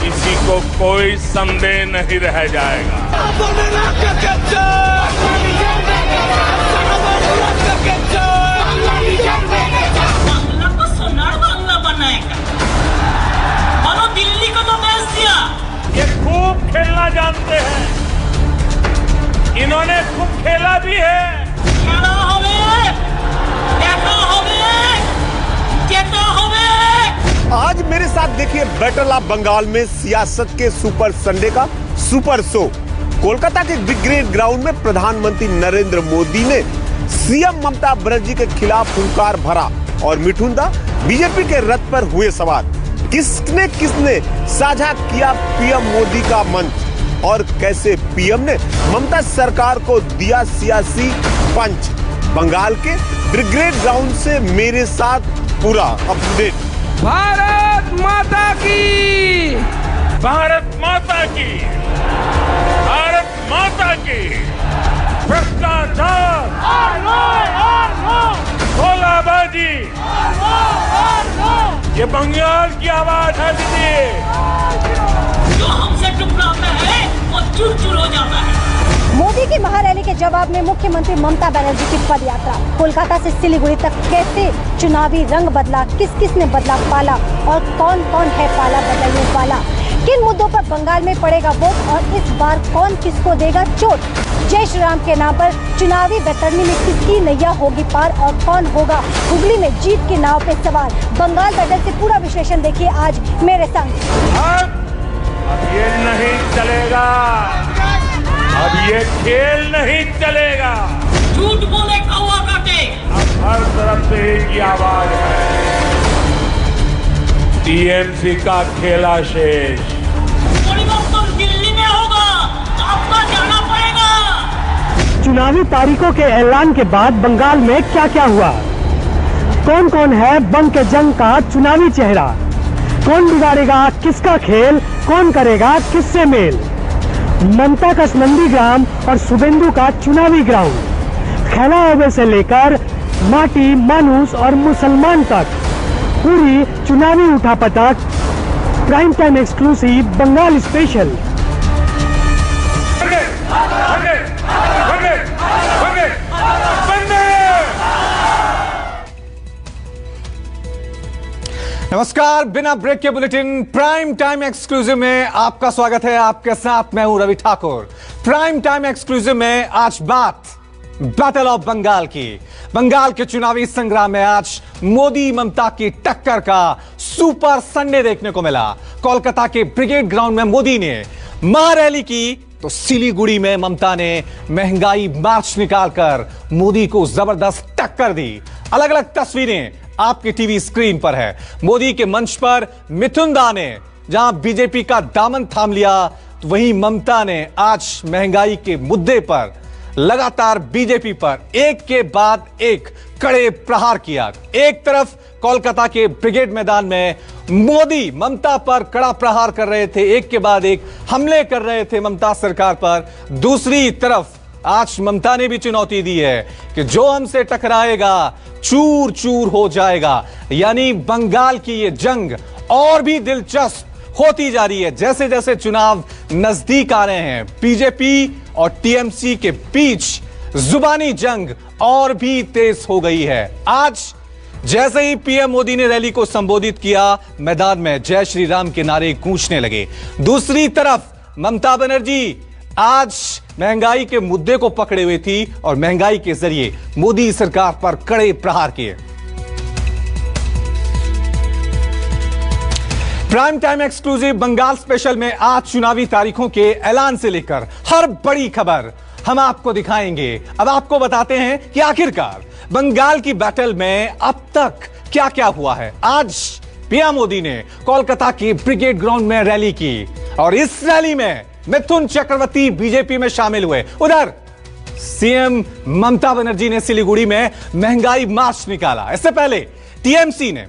किसी को कोई संदेह नहीं रह जाएगा। बांग्ला को सोनार बांग्ला बनाएगा। बोलो दिल्ली को तो बेच दिया। ये खूब खेलना जानते हैं, इन्होंने खूब खेला भी है। खेला होवे, देखा होवे, जेता होवे। आज मेरे साथ देखिए बैटल ऑफ बंगाल में सियासत के सुपर संडे का सुपर शो। कोलकाता के ब्रिगेड ग्राउंड में प्रधानमंत्री नरेंद्र मोदी ने सीएम ममता बनर्जी के खिलाफ हुंकार भरा और मिठुन दा बीजेपी के रथ पर हुए सवार। किसने साझा किया पीएम मोदी का मंच और कैसे पीएम ने ममता सरकार को दिया सियासी पंच। बंगाल के ब्रिगेड ग्राउंड से मेरे साथ पूरा अपडेट। भारत माता की, भारत माता की, भारत माता की। भ्रष्टाचार, गोलाबाजी, ये बंगाल की आवाज है दीदी। जो हमसे टकराता है वो चूर चूर हो जाता है। मोदी की महारैली के जवाब में मुख्यमंत्री ममता बनर्जी की पद यात्रा। कोलकाता से सिलीगुड़ी तक कैसे चुनावी रंग बदला, किस ने बदला पाला और कौन है पाला बदलने वाला। किन मुद्दों पर बंगाल में पड़ेगा वोट और इस बार कौन किसको देगा चोट। जय श्री राम के नाम पर चुनावी बैतरणी में किसकी नैया होगी पार और कौन होगा हुगली में जीत की नाव पे सवार। बंगाल बैटल से पूरा विश्लेषण देखिए आज मेरे संग। अब ये नहीं चलेगा, अब ये खेल नहीं चलेगा। झूठ बोले कौवा काटे। अब हर तरफ से एक ही आवाज है, टीएमसी का खेला शेष। परिवर्तन दिल्ली में होगा, आपका जाना पड़ेगा। चुनावी तारीखों के ऐलान के बाद बंगाल में क्या क्या हुआ, कौन है बंग के जंग का चुनावी चेहरा, कौन बिगाड़ेगा किसका खेल, कौन करेगा किससे मेल। ममता का नंदीग्राम और शुभेंदु का चुनावी ग्राउंड, खैला ओबे से लेकर माटी, मानुस और मुसलमान तक पूरी चुनावी उठापटक। Prime time exclusive Bengal special. नमस्कार, बिना ब्रेक के बुलेटिन प्राइम टाइम एक्सक्लूसिव में आपका स्वागत है। आपके साथ मैं हूं Ravi Thakur. Prime time exclusive में आज बात बैटल ऑफ बंगाल की। बंगाल के चुनावी संग्राम में आज मोदी ममता की टक्कर का सुपर संडे देखने को मिला। कोलकाता के ब्रिगेड ग्राउंड में मोदी ने महारैली की तो सिलीगुड़ी में ममता ने महंगाई मार्च निकालकर मोदी को जबरदस्त टक्कर दी। अलग अलग तस्वीरें आपकी टीवी स्क्रीन पर है। मोदी के मंच पर मिथुन दा ने जहां बीजेपी का दामन थाम लिया, तो वहीं ममता ने आज महंगाई के मुद्दे पर लगातार बीजेपी पर एक के बाद एक कड़े प्रहार किया। एक तरफ कोलकाता के ब्रिगेड मैदान में मोदी ममता पर कड़ा प्रहार कर रहे थे, एक के बाद एक हमले कर रहे थे ममता सरकार पर। दूसरी तरफ आज ममता ने भी चुनौती दी है कि जो हमसे टकराएगा चूर चूर हो जाएगा। यानी बंगाल की ये जंग और भी दिलचस्प होती जा रही है जैसे जैसे चुनाव नजदीक आ रहे हैं। बीजेपी और टीएमसी के बीच जुबानी जंग और भी तेज हो गई है। आज जैसे ही पीएम मोदी ने रैली को संबोधित किया, मैदान में जय श्री राम के नारे गूंजने लगे। दूसरी तरफ ममता बनर्जी आज महंगाई के मुद्दे को पकड़े हुए थी और महंगाई के जरिए मोदी सरकार पर कड़े प्रहार किए। Prime time exclusive Bengal special में आज चुनावी तारीखों के ऐलान से लेकर हर बड़ी खबर हम आपको दिखाएंगे। अब आपको बताते हैं कि आखिरकार बंगाल की बैटल में अब तक क्या क्या हुआ है। आज पीएम मोदी ने कोलकाता की ब्रिगेड ग्राउंड में रैली की और इस रैली में मिथुन चक्रवर्ती बीजेपी में शामिल हुए। उधर सीएम ममता बनर्जी ने सिलीगुड़ी में महंगाई मार्च निकाला। इससे पहले टीएमसी ने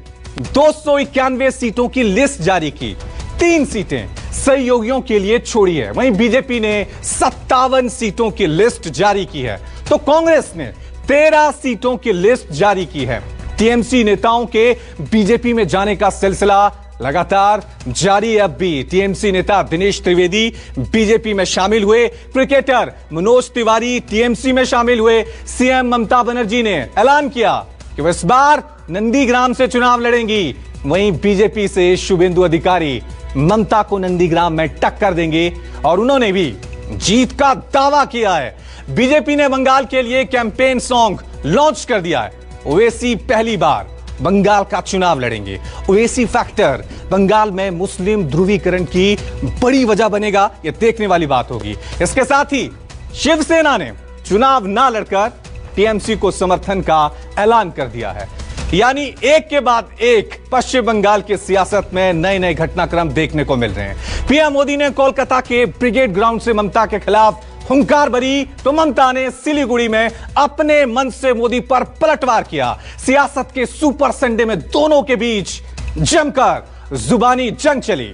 291 सीटों की लिस्ट जारी की, 3 सीटें सहयोगियों के लिए छोड़ी है। वहीं बीजेपी ने 57 सीटों की लिस्ट जारी की है, तो कांग्रेस ने 13 सीटों की लिस्ट जारी की है। टीएमसी नेताओं के बीजेपी में जाने का सिलसिला लगातार जारी है। अब भी टीएमसी नेता दिनेश त्रिवेदी बीजेपी में शामिल हुए, क्रिकेटर मनोज तिवारी टीएमसी में शामिल हुए। सीएम ममता बनर्जी ने ऐलान किया कि वह इस बार नंदीग्राम से चुनाव लड़ेंगी। वहीं बीजेपी से शुभेंदु अधिकारी ममता को नंदीग्राम में टक्कर देंगे और उन्होंने भी जीत का दावा किया है। बीजेपी ने बंगाल के लिए कैंपेन सॉन्ग लॉन्च कर दिया है। ओवैसी पहली बार बंगाल का चुनाव लड़ेंगे। ओवैसी फैक्टर बंगाल में मुस्लिम ध्रुवीकरण की बड़ी वजह बनेगा, यह देखने वाली बात होगी। इसके साथ ही शिवसेना ने चुनाव ना लड़कर टीएमसी को समर्थन का ऐलान कर दिया है। यानी एक के बाद एक पश्चिम बंगाल की सियासत में नए नए घटनाक्रम देखने को मिल रहे हैं। पीएम मोदी ने कोलकाता के ब्रिगेड ग्राउंड से ममता के खिलाफ हुंकार भरी तो ममता ने सिलीगुड़ी में अपने मन से मोदी पर पलटवार किया। सियासत के सुपर संडे में दोनों के बीच जमकर जुबानी जंग चली।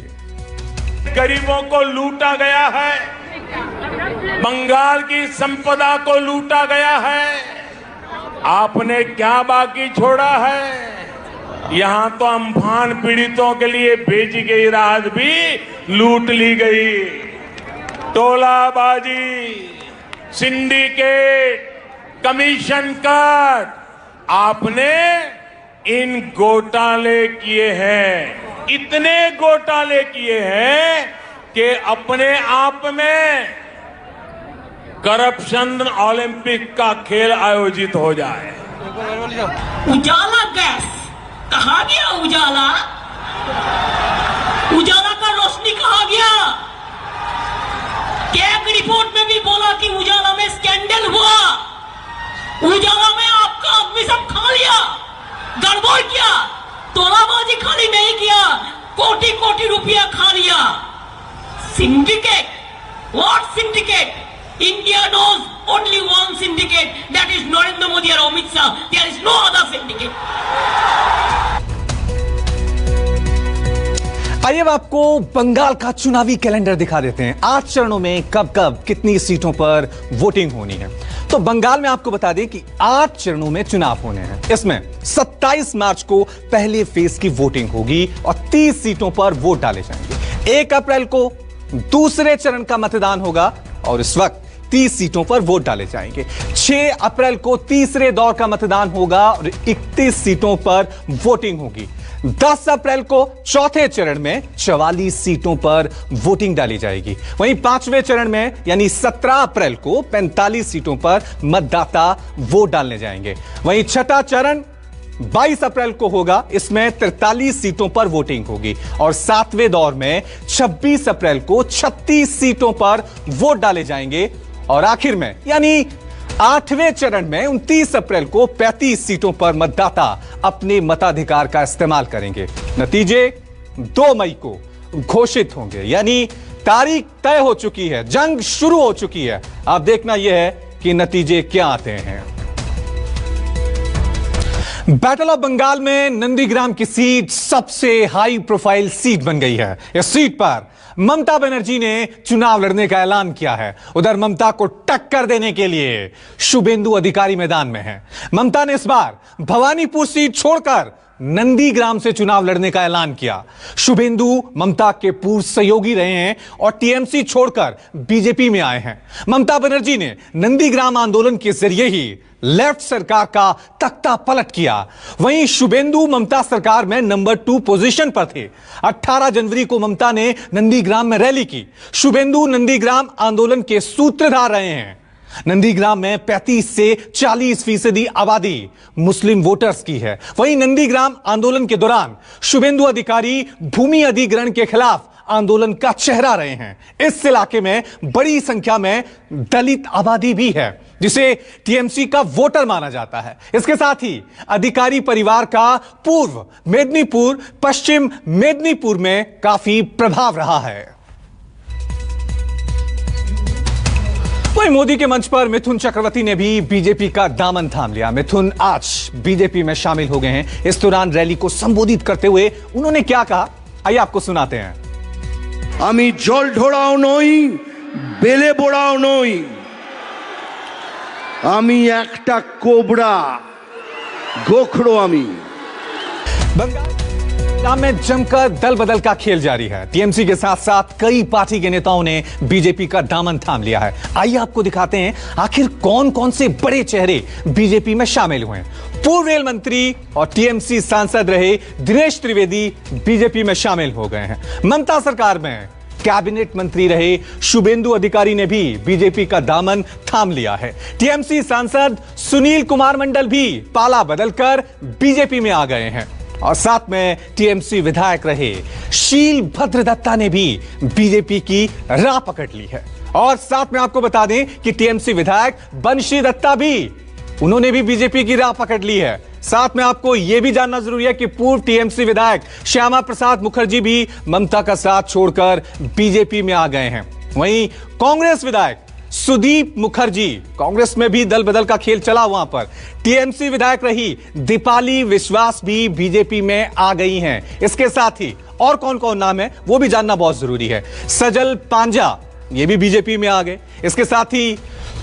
गरीबों को लूटा गया है, बंगाल की संपदा को लूटा गया है। आपने क्या बाकी छोड़ा है? यहां तो अम्फान पीड़ितों के लिए भेजी गई राहत भी लूट ली गई। टोलाबाजी, सिंडिकेट, कमीशन कट, आपने इन घोटाले किए हैं। इतने घोटाले किए हैं कि अपने आप में करप्शन ओलंपिक का खेल आयोजित हो जाए। उजाला गैस कहा गया? उजाला का रोशनी कहा गया? कैग रिपोर्ट में भी बोला कि उजाला में स्कैंडल हुआ। उजाला में आपका आदमी सब खा लिया, गड़बड़ किया, तोलाबाजी खाली नहीं किया, कोटि कोटि रुपया खा लिया। Syndicate, what syndicate? India knows only one syndicate, that is Narendra Modi or Amit Shah. There is no other syndicate. आइए अब आपको बंगाल का चुनावी कैलेंडर दिखा देते हैं। 8 चरणों में कब कब कितनी सीटों पर वोटिंग होनी है। तो बंगाल में आपको बता दें कि 8 चरणों में चुनाव होने हैं। इसमें 27 मार्च को पहले फेज की वोटिंग होगी और 30 सीटों पर वोट डाले जाएंगे। 1 अप्रैल को दूसरे चरण का मतदान होगा और इस वक्त 30 सीटों पर वोट डाले जाएंगे। 6 अप्रैल को तीसरे दौर का मतदान होगा और 31 सीटों पर वोटिंग होगी। 10 अप्रैल को चौथे चरण में 44 सीटों पर वोटिंग डाली जाएगी। वहीं 5वें चरण में यानी 17 अप्रैल को 45 सीटों पर मतदाता वोट डालने जाएंगे। वहीं छठा चरण 22 अप्रैल को होगा, इसमें 43 सीटों पर वोटिंग होगी और 7वें दौर में 26 अप्रैल को 36 सीटों पर वोट डाले जाएंगे और आखिर में यानी 8वें चरण में 29 अप्रैल को 35 सीटों पर मतदाता अपने मताधिकार का इस्तेमाल करेंगे। नतीजे 2 मई को घोषित होंगे, यानी तारीख तय हो चुकी है, जंग शुरू हो चुकी है। अब देखना यह है कि नतीजे क्या आते हैं। बैटल ऑफ बंगाल में नंदीग्राम की सीट सबसे हाई प्रोफाइल सीट बन गई है। इस सीट पर ममता बनर्जी ने चुनाव लड़ने का ऐलान किया है। उधर ममता को टक्कर देने के लिए शुभेंदु अधिकारी मैदान में हैं। ममता ने इस बार भवानीपुर सीट छोड़कर नंदीग्राम से चुनाव लड़ने का ऐलान किया। शुभेंदु ममता के पूर्व सहयोगी रहे हैं और टीएमसी छोड़कर बीजेपी में आए हैं। ममता बनर्जी ने नंदीग्राम आंदोलन के जरिए ही लेफ्ट सरकार का तख्ता पलट किया। वहीं शुभेंदु ममता सरकार में नंबर 2 पोजीशन पर थे। 18 जनवरी को ममता ने नंदीग्राम में रैली की। शुभेंदु नंदीग्राम आंदोलन के सूत्रधार रहे हैं। नंदीग्राम में 35 से 40% आबादी मुस्लिम वोटर्स की है। वहीं नंदीग्राम आंदोलन के दौरान शुभेंदु अधिकारी भूमि अधिग्रहण के खिलाफ आंदोलन का चेहरा रहे हैं। इस इलाके में बड़ी संख्या में दलित आबादी भी है, जिसे टीएमसी का वोटर माना जाता है। इसके साथ ही अधिकारी परिवार का पूर्व मेदिनीपुर, पश्चिम मेदिनीपुर में काफी प्रभाव रहा है। वहीं मोदी के मंच पर मिथुन चक्रवर्ती ने भी बीजेपी का दामन थाम लिया। मिथुन आज बीजेपी में शामिल हो गए हैं। इस दौरान रैली को संबोधित करते हुए उन्होंने क्या कहा, आइए आपको सुनाते हैं। आमी जल ढोड़ाओ नई, बेले बोड़ाओ नई, आमी एकटा कोबरा, गोखरो आमी। बंगाल पंजाब में जमकर दल बदल का खेल जारी है। टीएमसी के साथ साथ कई पार्टी के नेताओं ने बीजेपी का दामन थाम लिया है। आइए आपको दिखाते हैं आखिर कौन कौन से बड़े चेहरे बीजेपी में शामिल हुए हैं। पूर्व रेल मंत्री और टीएमसी सांसद रहे दिनेश त्रिवेदी बीजेपी में शामिल हो गए हैं। ममता सरकार में कैबिनेट मंत्री रहे शुभेंदु अधिकारी ने भी बीजेपी का दामन थाम लिया है। टीएमसी सांसद सुनील कुमार मंडल भी पाला बदलकर बीजेपी में आ गए हैं और साथ में टीएमसी विधायक रहे शील भद्र दत्ता ने भी बीजेपी की राह पकड़ ली है। और साथ में आपको बता दें कि टीएमसी विधायक बंशी दत्ता भी उन्होंने भी बीजेपी की राह पकड़ ली है। साथ में आपको यह भी जानना जरूरी है कि पूर्व टीएमसी विधायक श्यामा प्रसाद मुखर्जी भी ममता का साथ छोड़कर बीजेपी में आ गए हैं। वहीं कांग्रेस विधायक सुदीप मुखर्जी, कांग्रेस में भी दल बदल का खेल चला वहां पर। टीएमसी विधायक रही दीपाली विश्वास भी बीजेपी में आ गई हैं। इसके साथ ही और कौन कौन नाम है वो भी जानना बहुत जरूरी है। सजल पांजा ये भी बीजेपी में आ गए। इसके साथ ही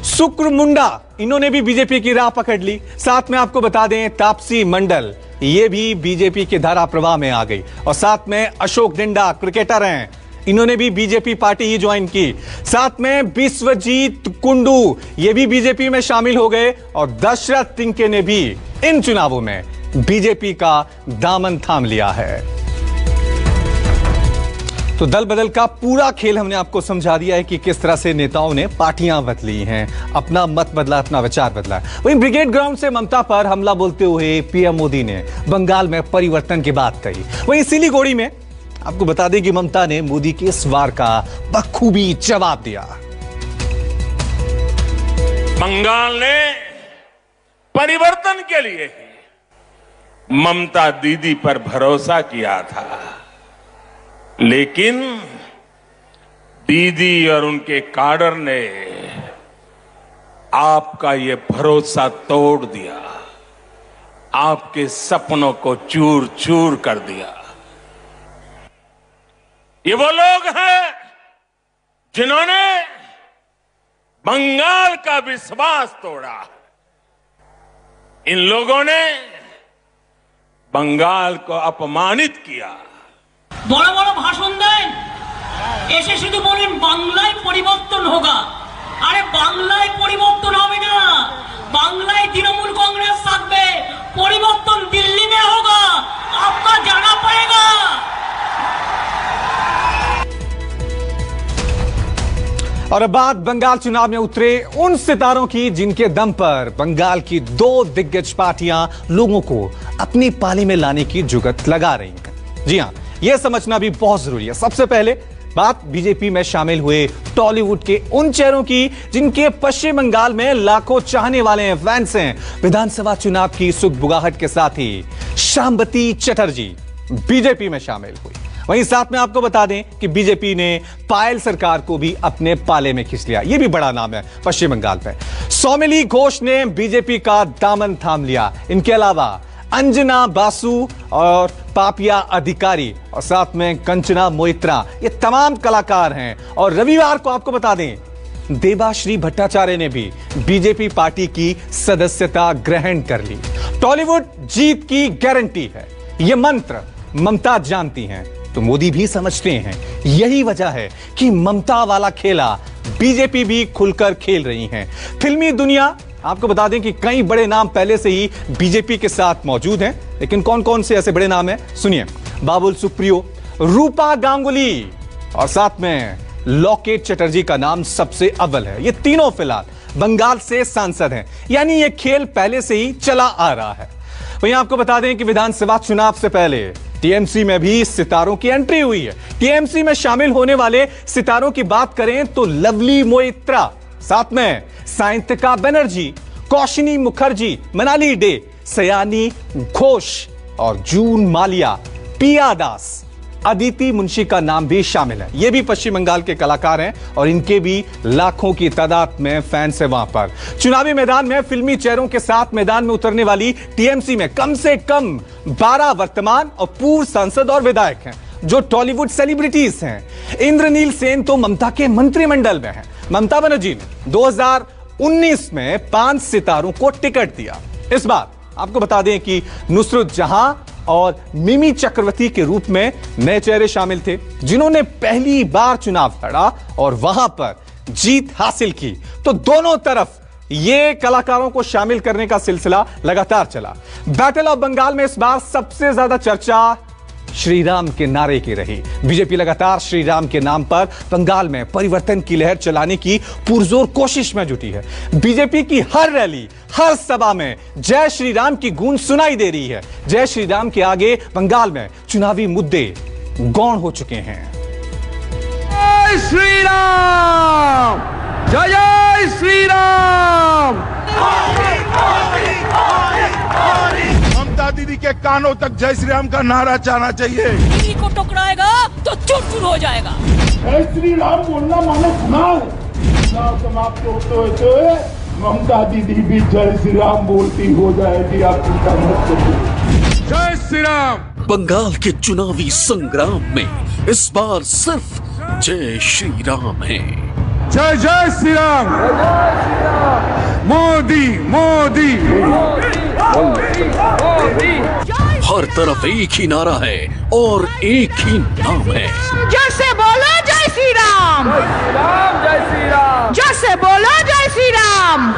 शुक्र मुंडा इन्होंने भी बीजेपी की राह पकड़ ली। साथ में आपको बता दें तापसी मंडल ये भी बीजेपी के धारा प्रवाह में आ गई। और साथ में अशोक डिंडा क्रिकेटर हैं, इन्होंने भी बीजेपी पार्टी ही ज्वाइन की। साथ में विश्वजीत कुंडू ये भी बीजेपी में शामिल हो गए और दशरथ तिंके ने भी इन चुनावों में बीजेपी का दामन थाम लिया है। तो दल बदल का पूरा खेल हमने आपको समझा दिया है कि किस तरह से नेताओं ने पार्टियां बदली हैं, अपना मत बदला, अपना विचार बदला। वहीं ब्रिगेड ग्राउंड से ममता पर हमला बोलते हुए पीएम मोदी ने बंगाल में परिवर्तन की बात कही। वहीं सिलीगुड़ी में आपको बता दें कि ममता ने मोदी के इस वार का बखूबी जवाब दिया। बंगाल ने परिवर्तन के लिए ही ममता दीदी पर भरोसा किया था, लेकिन दीदी और उनके काडर ने आपका ये भरोसा तोड़ दिया, आपके सपनों को चूर चूर कर दिया। ये वो लोग हैं जिन्होंने बंगाल का विश्वास तोड़ा। इन लोगों ने बंगाल को अपमानित किया। বড় বড় ভাষণ দেন, এসে শুধু বলেন বাংলায় পরিবর্তন হোগা। আরে বাংলায় পরিবর্তন হবে না, বাংলায় তৃণমূল कांग्रेस থাকবে। পরিবর্তন দিল্লি में होगा, आपका जाना पड़ेगा। और अब बात बंगाल चुनाव में उतरे उन सितारों की जिनके दम पर बंगाल की दो दिग्गज पार्टियां लोगों को अपनी पाली में लाने की जुगत लगा रही हैं। जी हां, यह समझना भी बहुत जरूरी है। सबसे पहले बात बीजेपी में शामिल हुए टॉलीवुड के उन चेहरों की जिनके पश्चिम बंगाल में लाखों चाहने वाले हैं, फैंस हैं। विधानसभा चुनाव की सुगबुगाहट के साथ ही श्यामवती चटर्जी बीजेपी में शामिल हुई। वहीं साथ में आपको बता दें कि बीजेपी ने पायल सरकार को भी अपने पाले में खींच लिया। यह भी बड़ा नाम है पश्चिम बंगाल में। सौमिली घोष ने बीजेपी का दामन थाम लिया। इनके अलावा अंजना बासु और पापिया अधिकारी और साथ में कंचना मोइत्रा ये तमाम कलाकार हैं। और रविवार को आपको बता दें देवाश्री भट्टाचार्य ने भी बीजेपी पार्टी की सदस्यता ग्रहण कर ली। टॉलीवुड जीत की गारंटी है, यह मंत्र ममता जानती हैं तो मोदी भी समझते हैं। यही वजह है कि ममता वाला खेला बीजेपी भी खुलकर खेल रही है। फिल्मी दुनिया आपको बता दें कि कई बड़े नाम पहले से ही बीजेपी के साथ मौजूद हैं, लेकिन कौन कौन से ऐसे बड़े नाम हैं सुनिए। बाबुल सुप्रियो, रूपा गांगुली और साथ में लॉकेट चटर्जी का नाम सबसे अव्वल है। ये तीनों फिलहाल बंगाल से सांसद हैं, यानी ये खेल पहले से ही चला आ रहा है। वहीं आपको बता दें कि विधानसभा चुनाव से पहले टीएमसी में भी सितारों की एंट्री हुई है। टीएमसी में शामिल होने वाले सितारों की बात करें तो लवली मोइत्रा, साथ में साइंतिका बनर्जी, कौशिनी मुखर्जी, मनाली डे, सयानी घोष और जून मालिया, पिया दास, अदिति मुंशी का नाम भी शामिल है। ये भी पश्चिम बंगाल के कलाकार हैं और इनके भी लाखों की तादाद में फैंस है वहां पर। चुनावी मैदान में फिल्मी चेहरों के साथ मैदान में उतरने वाली टीएमसी में कम से कम 12 वर्तमान और पूर्व सांसद और विधायक हैं जो टॉलीवुड सेलिब्रिटीज हैं। इंद्रनील सेन तो ममता के मंत्रिमंडल में हैं। ममता बनर्जी ने 2019 में 5 सितारों को टिकट दिया। इस बार आपको बता दें कि नुसरत जहां और मिमी चक्रवर्ती के रूप में नए चेहरे शामिल थे, जिन्होंने पहली बार चुनाव लड़ा और वहां पर जीत हासिल की। तो दोनों तरफ ये कलाकारों को शामिल करने का सिलसिला लगातार चला। बैटल ऑफ बंगाल में इस बार सबसे ज्यादा चर्चा श्री राम के नारे की रही। बीजेपी लगातार श्री राम के नाम पर बंगाल में परिवर्तन की लहर चलाने की पुरजोर कोशिश में जुटी है। बीजेपी की हर रैली, हर सभा में जय श्री राम की गूंज सुनाई दे रही है। जय श्री राम के आगे बंगाल में चुनावी मुद्दे गौण हो चुके हैं। जय श्री राम, जय जय श्री राम। ममता दीदी के कानों तक जय श्री राम का नारा जाना चाहिए। किसी को टकराएगा तो चूर चूर हो जाएगा। जय श्री राम बोलना मानो गुनाह है। चुनाव समाप्त होते हुए ममता दीदी भी जय श्री राम बोलती हो जाएगी, आप चिंता मत करिए। जय श्री राम। बंगाल के चुनावी संग्राम में इस बार सिर्फ जय श्री राम है। जय जय श्री राम। मोदी मोदी। हर तरफ एक ही नारा है और एक ही नाम है। जैसे बोलो जय श्री राम, जय श्री राम। जैसे बोलो जय श्री राम।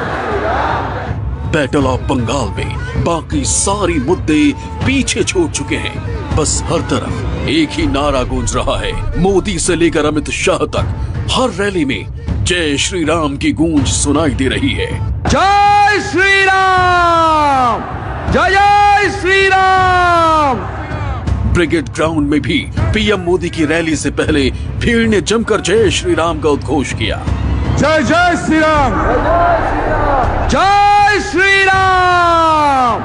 बैटल ऑफ बंगाल में बाकी सारी मुद्दे पीछे छूट चुके हैं। बस हर तरफ एक ही नारा गूंज रहा है। मोदी से लेकर अमित शाह तक हर रैली में जय श्री राम की गूंज सुनाई दे रही है। जय श्री राम, जय जय श्री राम। ब्रिगेड ग्राउंड में भी पीएम मोदी की रैली से पहले भीड़ ने जमकर जय श्री राम का उद्घोष किया। जय जय श्री राम। जय श्री राम,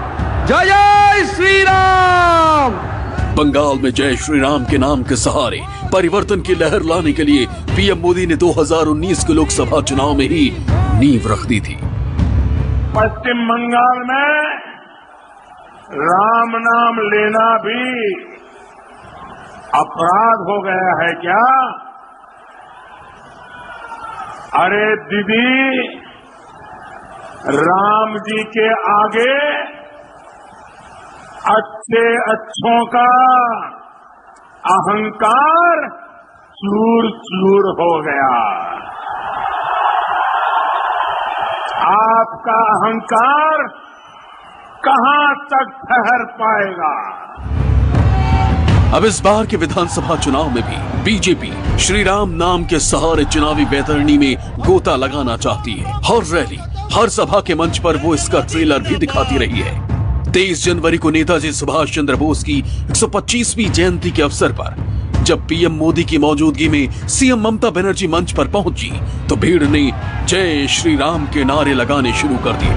जय जय श्री राम। बंगाल में जय श्री राम के नाम के सहारे परिवर्तन की लहर लाने के लिए पीएम मोदी ने 2019 के लोकसभा चुनाव में ही नींव रख दी थी। पश्चिम बंगाल में राम नाम लेना भी अपराध हो गया है क्या? अरे दीदी, राम जी के आगे अच्छे अच्छों का अहंकार चूर चूर हो गया। आपका अहंकार कहां तक ठहर पाएगा? अब इस बार के विधानसभा चुनाव में भी बीजेपी श्री राम नाम के सहारे चुनावी बैतरणी में गोता लगाना चाहती है। हर रैली, हर सभा के मंच पर वो इसका ट्रेलर भी दिखाती रही है। 23 जनवरी को नेताजी सुभाष चंद्र बोस की 125वीं जयंती के अवसर पर जब पीएम मोदी की मौजूदगी में सीएम ममता बनर्जी मंच पर पहुंची तो भीड़ ने जय श्री राम के नारे लगाने शुरू कर दिए।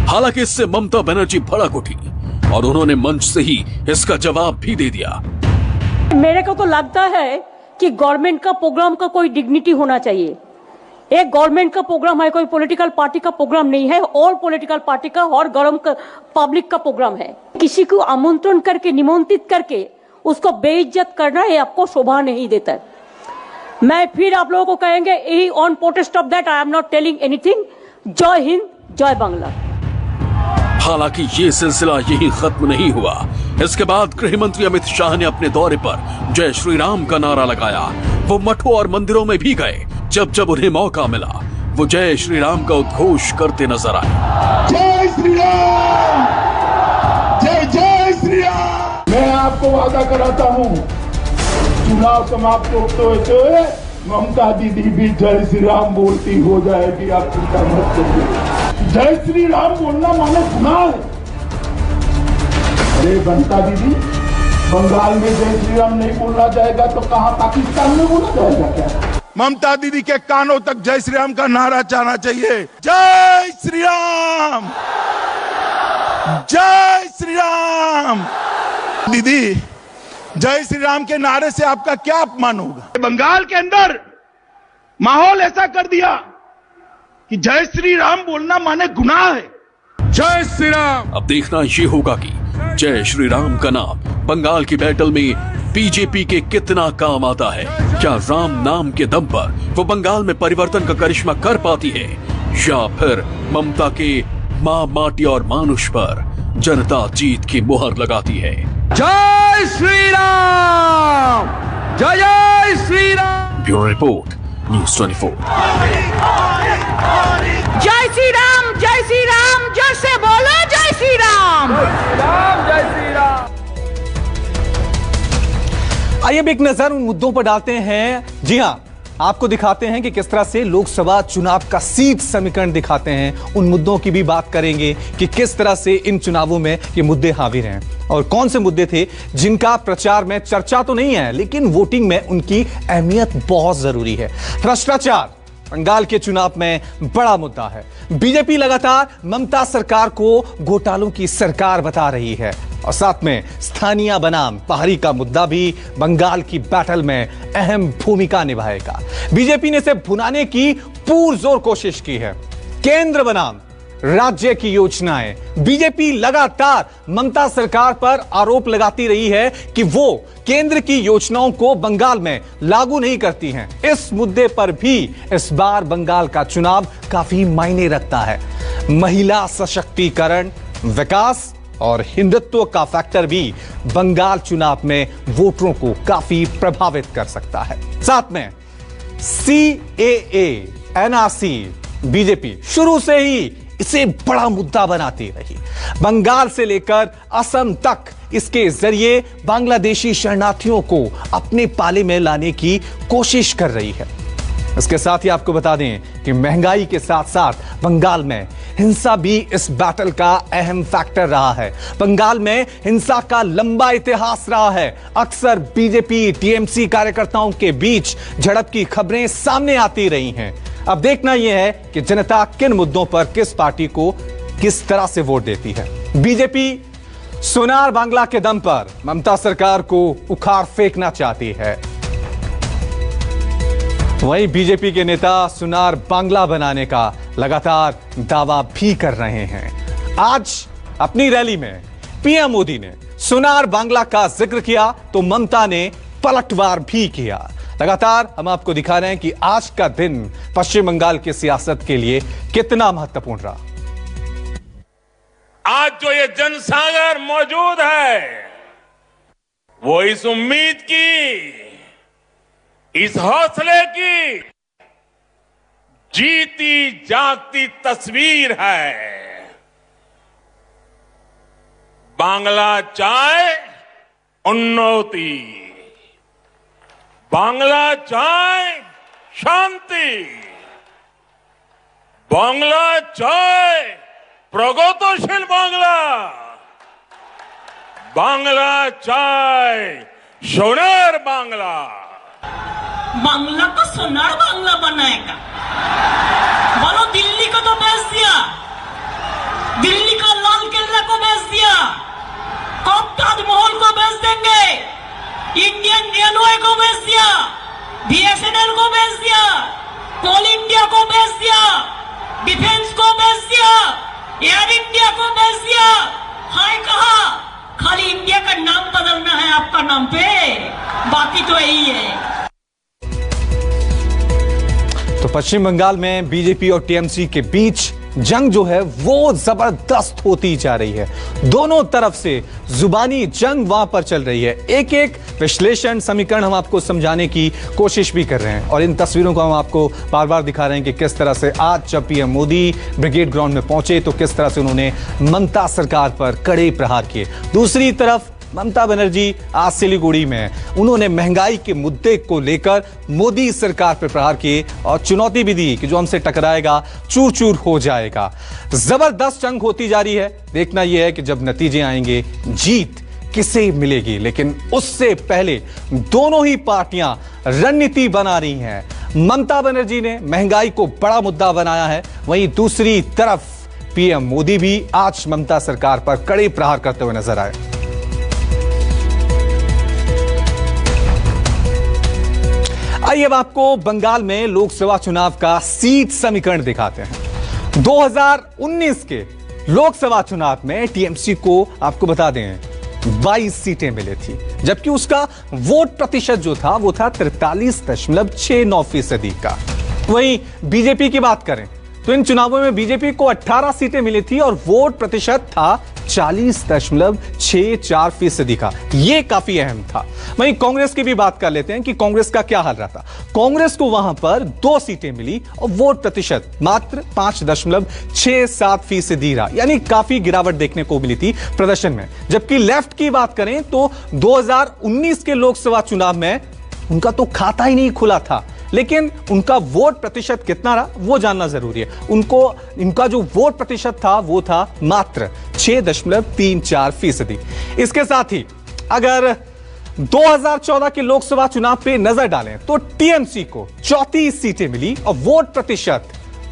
हालांकि इससे ममता बनर्जी भड़क उठी और उन्होंने मंच से ही इसका जवाब भी दे दिया। मेरे को तो लगता है कि गवर्नमेंट का प्रोग्राम का कोई डिग्निटी होना चाहिए। एक गवर्नमेंट का प्रोग्राम है, कोई पॉलिटिकल पार्टी का प्रोग्राम नहीं है। और पॉलिटिकल पार्टी का और गरम पब्लिक का प्रोग्राम है। किसी को आमंत्रण करके, निमंत्रित करके उसको बेइज्जत करना ये आपको शोभा नहीं देता। मैं फिर आप लोगों को कहेंगे, यही on protest of that I am not telling anything. जय हिंद, जय बांग्ला। हालांकि ये सिलसिला यही खत्म नहीं हुआ। इसके बाद गृह मंत्री अमित शाह ने अपने दौरे पर जय श्री राम का नारा लगाया। वो मठों और मंदिरों में भी गए। जब जब उन्हें मौका मिला वो जय श्री राम का उद्घोष करते नजर आए। जय श्री राम, जय जय श्री राम। मैं आपको वादा कराता हूँ, चुनाव समाप्त होते हुए ममता दीदी भी जय श्री राम बोलती हो जाएगी, आप चिंता मत करिए। जय श्री राम बोलना मानो गुनाह है। अरे ममता दीदी, बंगाल में जय श्री राम नहीं बोलना जाएगा तो कहाँ पाकिस्तान में बोला जाएगा क्या? ममता दीदी के कानों तक जय श्री राम का नारा जाना चाहिए। जय श्री राम, जय श्री राम। दीदी, जय श्री राम के नारे से आपका क्या अपमान होगा? बंगाल के अंदर माहौल ऐसा कर दिया कि जय श्री राम बोलना माने गुनाह है। जय श्री राम। अब देखना ये होगा कि जय श्री राम का नाम बंगाल की बैटल में बीजेपी के कितना काम आता है। क्या राम नाम के दम पर वो बंगाल में परिवर्तन का करिश्मा कर पाती है या फिर ममता के मां माटी और मानुष पर जनता जीत की मुहर लगाती है। जय श्री राम, जय जय Shri Ram. Bureau report, news 24। जय श्री राम, जय श्री राम, जय से बोलो जय श्री राम। जय श्री राम। आइए अब एक नजर उन मुद्दों पर डालते हैं। जी हां, आपको दिखाते हैं कि किस तरह से लोकसभा चुनाव का सीट समीकरण दिखाते हैं। उन मुद्दों की भी बात करेंगे कि किस तरह से इन चुनावों में ये मुद्दे हावी रहे और कौन से मुद्दे थे जिनका प्रचार में चर्चा तो नहीं है लेकिन वोटिंग में उनकी अहमियत बहुत जरूरी है। भ्रष्टाचार बंगाल के चुनाव में बड़ा मुद्दा है। बीजेपी लगातार ममता सरकार को घोटालों की सरकार बता रही है और साथ में स्थानीय बनाम पहाड़ी का मुद्दा भी बंगाल की बैटल में अहम भूमिका निभाएगा। बीजेपी ने इसे भुनाने की पुरजोर कोशिश की है। केंद्र बनाम राज्य की योजनाएं, बीजेपी लगातार ममता सरकार पर आरोप लगाती रही है कि वो केंद्र की योजनाओं को बंगाल में लागू नहीं करती हैं। इस मुद्दे पर भी इस बार बंगाल का चुनाव काफी मायने रखता है। महिला सशक्तिकरण, विकास और हिंदुत्व का फैक्टर भी बंगाल चुनाव में वोटरों को काफी प्रभावित कर सकता है। साथ में CAA, NRC, बीजेपी शुरू से ही इसे बड़ा मुद्दा बनाती रही। बंगाल से लेकर असम तक इसके जरिए बांग्लादेशी शरणार्थियों को अपने पाले में लाने की कोशिश कर रही है। इसके साथ ही आपको बता दें कि महंगाई के साथ साथ बंगाल में हिंसा भी इस बैटल का अहम फैक्टर रहा है। बंगाल में हिंसा का लंबा इतिहास रहा है। अक्सर बीजेपी TMC कार्यकर्ताओं के बीच झड़प की खबरें सामने आती रही हैं। अब देखना यह है कि जनता किन मुद्दों पर किस पार्टी को किस तरह से वोट देती है। बीजेपी सोनार बांग्ला के दम पर ममता सरकार को उखाड़ फेंकना चाहती है। वहीं बीजेपी के नेता सोनार बांग्ला बनाने का लगातार दावा भी कर रहे हैं। आज अपनी रैली में पीएम मोदी ने सोनार बांग्ला का जिक्र किया तो ममता ने पलटवार भी किया। लगातार हम आपको दिखा रहे हैं कि आज का दिन पश्चिम बंगाल की सियासत के लिए कितना महत्वपूर्ण रहा। आज जो ये जनसागर मौजूद है वो इस उम्मीद की, इस हौसले की जीती जागती तस्वीर है। बांग्ला चाय उन्नति, बांग्ला चाय शांति, बांग्ला चाय प्रगतिशील बांग्ला, बांग्ला चाय सोनार बांग्ला। बांग्ला को सोनार बांग्ला बनाएगा। बोलो दिल्ली को तो बेच दिया, दिल्ली का लाल किला को बेच दिया, कब ताजमहल को बेच देंगे, इंडियन रेलवे को बेच दिया, BSNL को बेच दिया, कोल इंडिया को बेच दिया, डिफेंस को बेच दिया, एयर इंडिया को बेच दिया। हाय कहा खाली इंडिया का नाम बदलना है आपका नाम पे, बाकी तो यही है। तो पश्चिम बंगाल में बीजेपी और TMC के बीच जंग जो है वो जबरदस्त होती जा रही है। दोनों तरफ से जुबानी जंग वहां पर चल रही है। एक एक विश्लेषण समीकरण हम आपको समझाने की कोशिश भी कर रहे हैं और इन तस्वीरों को हम आपको बार बार दिखा रहे हैं कि किस तरह से आज जब पीएम मोदी ब्रिगेड ग्राउंड में पहुंचे तो किस तरह से उन्होंने ममता सरकार पर कड़े प्रहार किए। दूसरी तरफ ममता बनर्जी आज सिलीगुड़ी में उन्होंने महंगाई के मुद्दे को लेकर मोदी सरकार पर प्रहार किए और चुनौती भी दी कि जो हमसे टकराएगा चूर चूर हो जाएगा। जबरदस्त जंग होती जा रही है। देखना यह है कि जब नतीजे आएंगे जीत किसे मिलेगी, लेकिन उससे पहले दोनों ही पार्टियां रणनीति बना रही हैं। ममता बनर्जी ने महंगाई को बड़ा मुद्दा बनाया है, वहीं दूसरी तरफ पीएम मोदी भी आज ममता सरकार पर कड़े प्रहार करते हुए नजर आए। आइए अब आपको बंगाल में लोकसभा चुनाव का सीट समीकरण दिखाते हैं। 2019 के लोकसभा चुनाव में TMC को आपको बता दें 22 सीटें मिली थी, जबकि उसका वोट प्रतिशत जो था वो था 43.69% का। वहीं बीजेपी की बात करें तो इन चुनावों में बीजेपी को 18 सीटें मिली थी और वोट प्रतिशत था 40.64% का। यह काफी अहम था। वहीं कांग्रेस की भी बात कर लेते हैं कि कांग्रेस का क्या हाल रहा था। कांग्रेस को वहां पर 2 सीटें मिली और वोट प्रतिशत मात्र 5.67% रहा, यानी काफी गिरावट देखने को मिली थी प्रदर्शन में। जबकि लेफ्ट की बात करें तो 2019 के लोकसभा चुनाव में उनका तो खाता ही नहीं खुला था, लेकिन उनका वोट प्रतिशत कितना रहा वो जानना जरूरी है। इनका जो वोट प्रतिशत था वो था मात्र 6.34%। इसके साथ ही अगर 2014 के लोकसभा चुनाव पे नजर डालें तो टीएमसी को 34 सीटें मिली और वोट प्रतिशत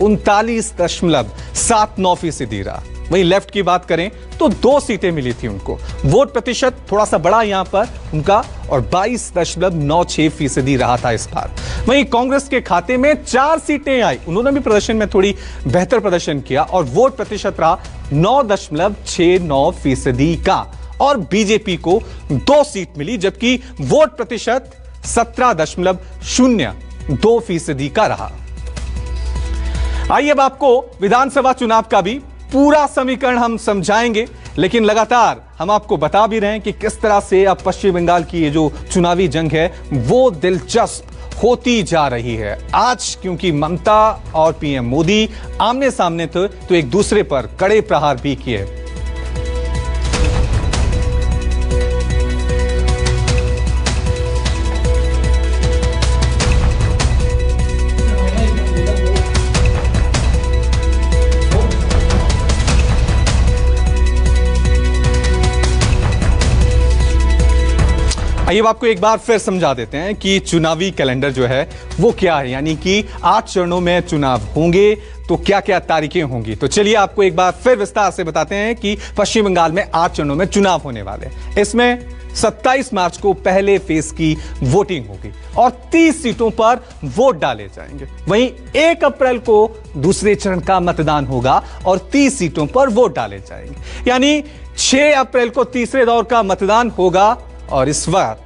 39.79% रहा। वहीं लेफ्ट की बात करें तो 2 सीटें मिली थी उनको, वोट प्रतिशत थोड़ा सा बड़ा यहां पर उनका और 22.96% रहा था इस बार। वहीं कांग्रेस के खाते में 4 सीटें आई, उन्होंने भी प्रदर्शन में थोड़ी बेहतर प्रदर्शन किया और वोट प्रतिशत रहा 9.69% का। और बीजेपी को 2 सीट मिली जबकि वोट प्रतिशत 17.02% का रहा। आइए अब आपको विधानसभा चुनाव का भी पूरा समीकरण हम समझाएंगे, लेकिन लगातार हम आपको बता भी रहे हैं कि किस तरह से अब पश्चिम बंगाल की ये जो चुनावी जंग है वो दिलचस्प होती जा रही है। आज क्योंकि ममता और पीएम मोदी आमने सामने थे तो एक दूसरे पर कड़े प्रहार भी किए। आइए आपको एक बार फिर समझा देते हैं कि चुनावी कैलेंडर जो है वो क्या है, यानी कि 8 चरणों में चुनाव होंगे तो क्या क्या तारीखें होंगी। तो चलिए आपको एक बार फिर विस्तार से बताते हैं कि पश्चिम बंगाल में 8 चरणों में चुनाव होने वाले हैं। इसमें 27 मार्च को पहले फेज की वोटिंग होगी और 30 सीटों पर वोट डाले जाएंगे। वहीं 1 अप्रैल को दूसरे चरण का मतदान होगा और 30 सीटों पर वोट डाले जाएंगे, यानी 6 अप्रैल को तीसरे दौर का मतदान होगा और इस बार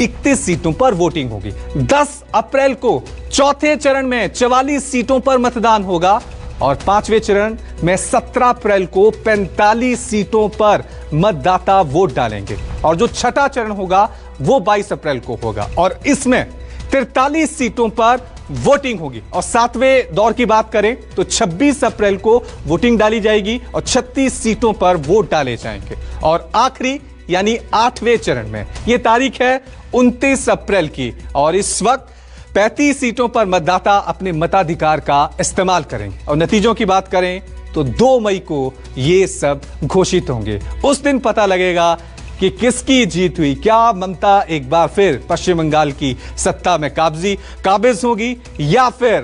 31 सीटों पर वोटिंग होगी। 10 अप्रैल को चौथे चरण में 44 सीटों पर मतदान होगा और 5वें चरण में 17 अप्रैल को 45 सीटों पर मतदाता वोट डालेंगे और जो छठा चरण होगा वो 22 अप्रैल को होगा और इसमें 43 सीटों पर वोटिंग होगी। और 7वें दौर की बात करें तो 26 अप्रैल को वोटिंग डाली जाएगी और 36 सीटों पर वोट डाले जाएंगे और आखिरी यानी 8वें चरण में यह तारीख है 29 अप्रैल की और इस वक्त 35 सीटों पर मतदाता अपने मताधिकार का इस्तेमाल करेंगे और नतीजों की बात करें तो 2 मई को ये सब घोषित होंगे। उस दिन पता लगेगा कि किसकी जीत हुई, क्या ममता एक बार फिर पश्चिम बंगाल की सत्ता में काबिज होगी या फिर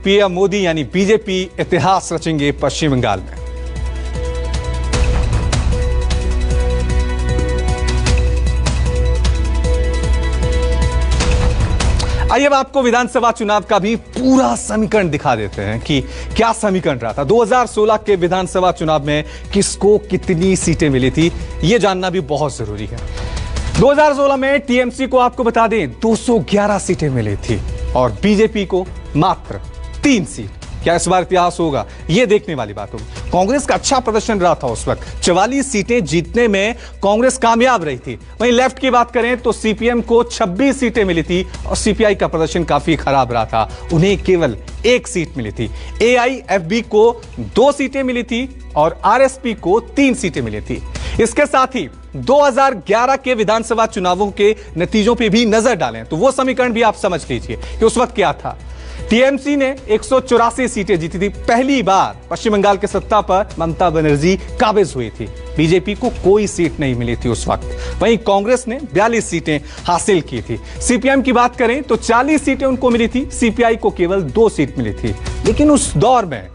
पीएम मोदी यानी बीजेपी इतिहास रचेंगे पश्चिम बंगाल में। आइए अब आपको विधानसभा चुनाव का भी पूरा समीकरण दिखा देते हैं कि क्या समीकरण रहा था। 2016 के विधानसभा चुनाव में किसको कितनी सीटें मिली थी यह जानना भी बहुत जरूरी है। 2016 में टीएमसी को आपको बता दें 211 सीटें मिली थी और बीजेपी को मात्र 3 सीट। क्या इस बार इतिहास होगा यह देखने वाली बात होगी। कांग्रेस का अच्छा प्रदर्शन रहा था उस वक्त, 44 सीटें जीतने में कांग्रेस कामयाब रही थी। वहीं लेफ्ट की बात करें तो सीपीएम को 26 सीटें मिली थी और सीपीआई का प्रदर्शन काफी खराब रहा था, उन्हें केवल 1 सीट मिली थी। एआईएफबी को 2 सीटें मिली थी और आरएसपी को 3 सीटें मिली थी। इसके साथ ही 2011 के विधानसभा चुनावों के नतीजों पर भी नजर डालें तो वो समीकरण भी आप समझ लीजिए कि उस वक्त क्या था। टीएमसी ने 184 सीटें जीती थी, पहली बार पश्चिम बंगाल के सत्ता पर ममता बनर्जी काबिज हुई थी। बीजेपी को कोई सीट नहीं मिली थी उस वक्त। वहीं कांग्रेस ने 42 सीटें हासिल की थी। सीपीएम की बात करें तो 40 सीटें उनको मिली थी, सीपीआई को केवल 2 सीट मिली थी। लेकिन उस दौर में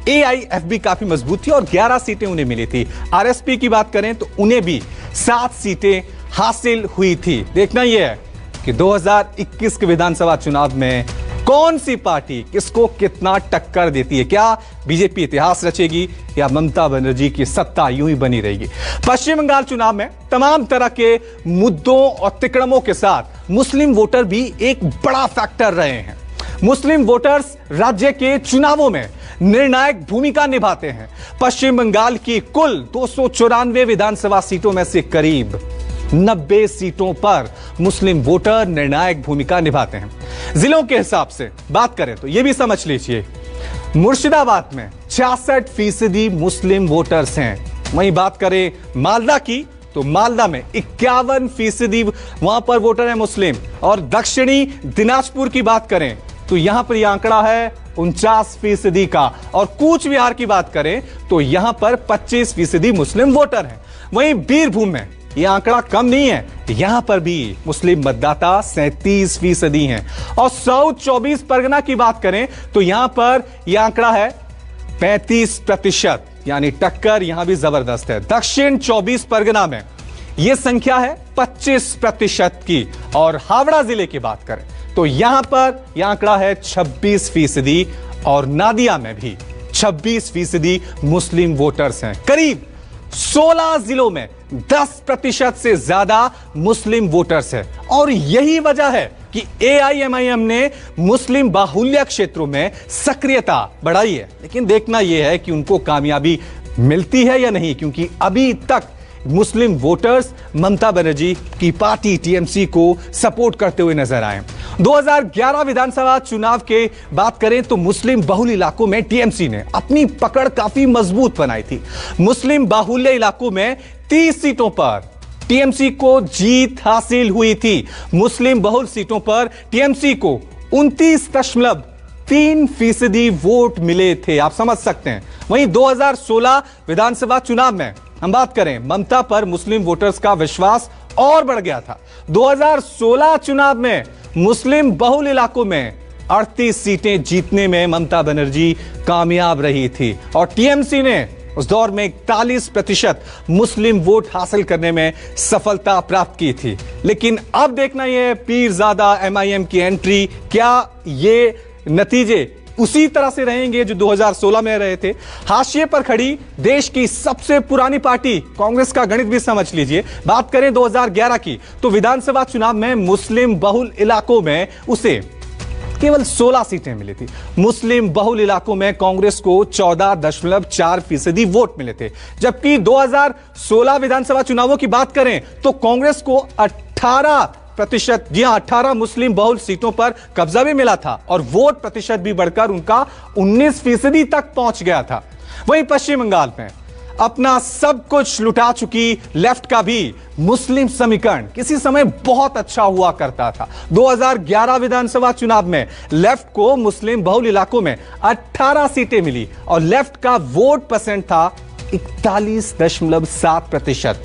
एआईएफबी काफी मजबूत थी और 11 सीटें उन्हें मिली थी। आरएसपी की बात करें तो उन्हें भी 7 सीटें हासिल हुई थी। देखना यह है कि 2021 के विधानसभा चुनाव में कौन सी पार्टी किसको कितना टक्कर देती है। क्या बीजेपी इतिहास रचेगी या ममता बनर्जी की सत्ता यूं ही बनी रहेगी। पश्चिम बंगाल चुनाव में तमाम तरह के मुद्दों और तिकड़मों के साथ मुस्लिम वोटर भी एक बड़ा फैक्टर रहे हैं। मुस्लिम वोटर्स राज्य के चुनावों में निर्णायक भूमिका निभाते हैं। पश्चिम बंगाल की कुल 294 विधानसभा सीटों में से करीब 90 सीटों पर मुस्लिम वोटर निर्णायक भूमिका निभाते हैं। जिलों के हिसाब से बात करें तो यह भी समझ लीजिए, मुर्शिदाबाद में 66% मुस्लिम वोटर्स हैं। वहीं बात करें मालदा की तो मालदा में 51% वहां पर वोटर है मुस्लिम। और दक्षिणी दिनाजपुर की बात करें तो यहां पर यह आंकड़ा है 49% का। और कूच बिहार की बात करें तो यहां पर 25% मुस्लिम वोटर हैं। वहीं बीरभूम में यह आंकड़ा कम नहीं है, यहां पर भी मुस्लिम मतदाता 37% हैं। और साउथ 24 परगना की बात करें तो यहां पर यह आंकड़ा है 35%, यानी टक्कर यहां भी जबरदस्त है। दक्षिण 24 परगना में यह संख्या है 25% की। और हावड़ा जिले की बात करें तो यहां पर यह आंकड़ा है 26%। और नादिया में भी 26% मुस्लिम वोटर्स हैं। करीब 16 जिलों में 10% से ज्यादा मुस्लिम वोटर्स हैं। और यही वजह है कि AIMIM ने मुस्लिम बाहुल्य क्षेत्रों में सक्रियता बढ़ाई है। लेकिन देखना यह है कि उनको कामयाबी मिलती है या नहीं, क्योंकि अभी तक मुस्लिम वोटर्स ममता बनर्जी की पार्टी TMC को सपोर्ट करते हुए नजर आए। 2011 विधानसभा चुनाव के बात करें तो मुस्लिम बहुल इलाकों में TMC ने अपनी पकड़ काफी मजबूत बनाई थी। मुस्लिम बाहुल्य इलाकों में 30 सीटों पर TMC को जीत हासिल हुई थी। मुस्लिम बहुल सीटों पर TMC को 29.3% वोट मिले थे, आप समझ सकते हैं। वहीं 2016 विधानसभा चुनाव में हम बात करें, ममता पर मुस्लिम वोटर्स का विश्वास और बढ़ गया था। 2016 चुनाव में मुस्लिम बहुल इलाकों में 38 सीटें जीतने में ममता बनर्जी कामयाब रही थी। और TMC ने उस दौर में 41% मुस्लिम वोट हासिल करने में सफलता प्राप्त की थी। लेकिन अब देखना यह पीरजादा MIM की एंट्री, क्या ये नतीजे उसी तरह से रहेंगे जो 2016 में रहे थे। हाशिए पर खड़ी देश की सबसे पुरानी पार्टी कांग्रेस का गणित भी समझ लीजिए। बात करें 2011 की तो विधानसभा चुनाव में मुस्लिम बहुल इलाकों में उसे केवल 16 सीटें मिली थी। मुस्लिम बहुल इलाकों में कांग्रेस को 14.4% वोट मिले थे, जबकि 2016 विधानसभा चुनावों की बात करें तो कांग्रेस को 18%, जी हां 18 मुस्लिम बहुल सीटों पर कब्जा भी मिला था। और वोट प्रतिशत भी बढ़कर उनका 19% तक पहुंच गया था। वहीं पश्चिम बंगाल में अपना सब कुछ लुटा चुकी लेफ्ट का भी मुस्लिम समीकरण किसी समय बहुत अच्छा हुआ करता था। 2011 विधानसभा चुनाव में लेफ्ट को मुस्लिम बहुल इलाकों में 18 सीटें मिली और लेफ्ट का वोट परसेंट था 41.7%।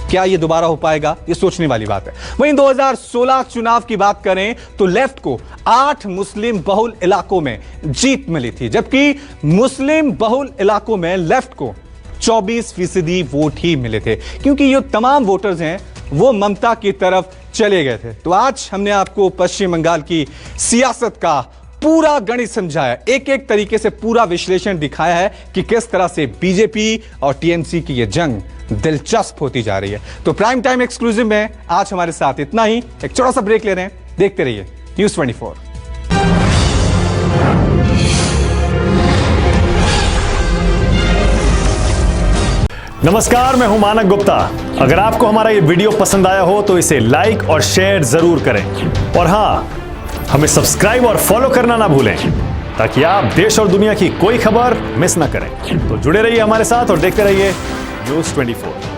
क्या यह दोबारा हो पाएगा, यह सोचने वाली बात है। वहीं 2016 चुनाव की बात करें तो लेफ्ट को 8 मुस्लिम बहुल इलाकों में जीत मिली थी, जबकि मुस्लिम बहुल इलाकों में लेफ्ट को 24% वोट ही मिले थे, क्योंकि ये तमाम वोटर्स हैं वो ममता की तरफ चले गए थे। तो आज हमने आपको पश्चिम बंगाल की सियासत का पूरा गणित समझाया, एक एक तरीके से पूरा विश्लेषण दिखाया है कि किस तरह से बीजेपी और TMC की यह जंग दिलचस्प होती जा रही है। तो प्राइम टाइम एक्सक्लूसिव में आज हमारे साथ इतना ही। एक छोटा सा ब्रेक ले रहे हैं, देखते रहिए News 24। नमस्कार, मैं हूं मानक गुप्ता। अगर आपको हमारा ये वीडियो पसंद आया हो तो इसे लाइक और शेयर जरूर करें। और हां, हमें सब्सक्राइब और फॉलो करना ना भूलें, ताकि आप देश और दुनिया की कोई खबर मिस ना करें। तो जुड़े रहिए हमारे साथ और देखते रहिए News 24।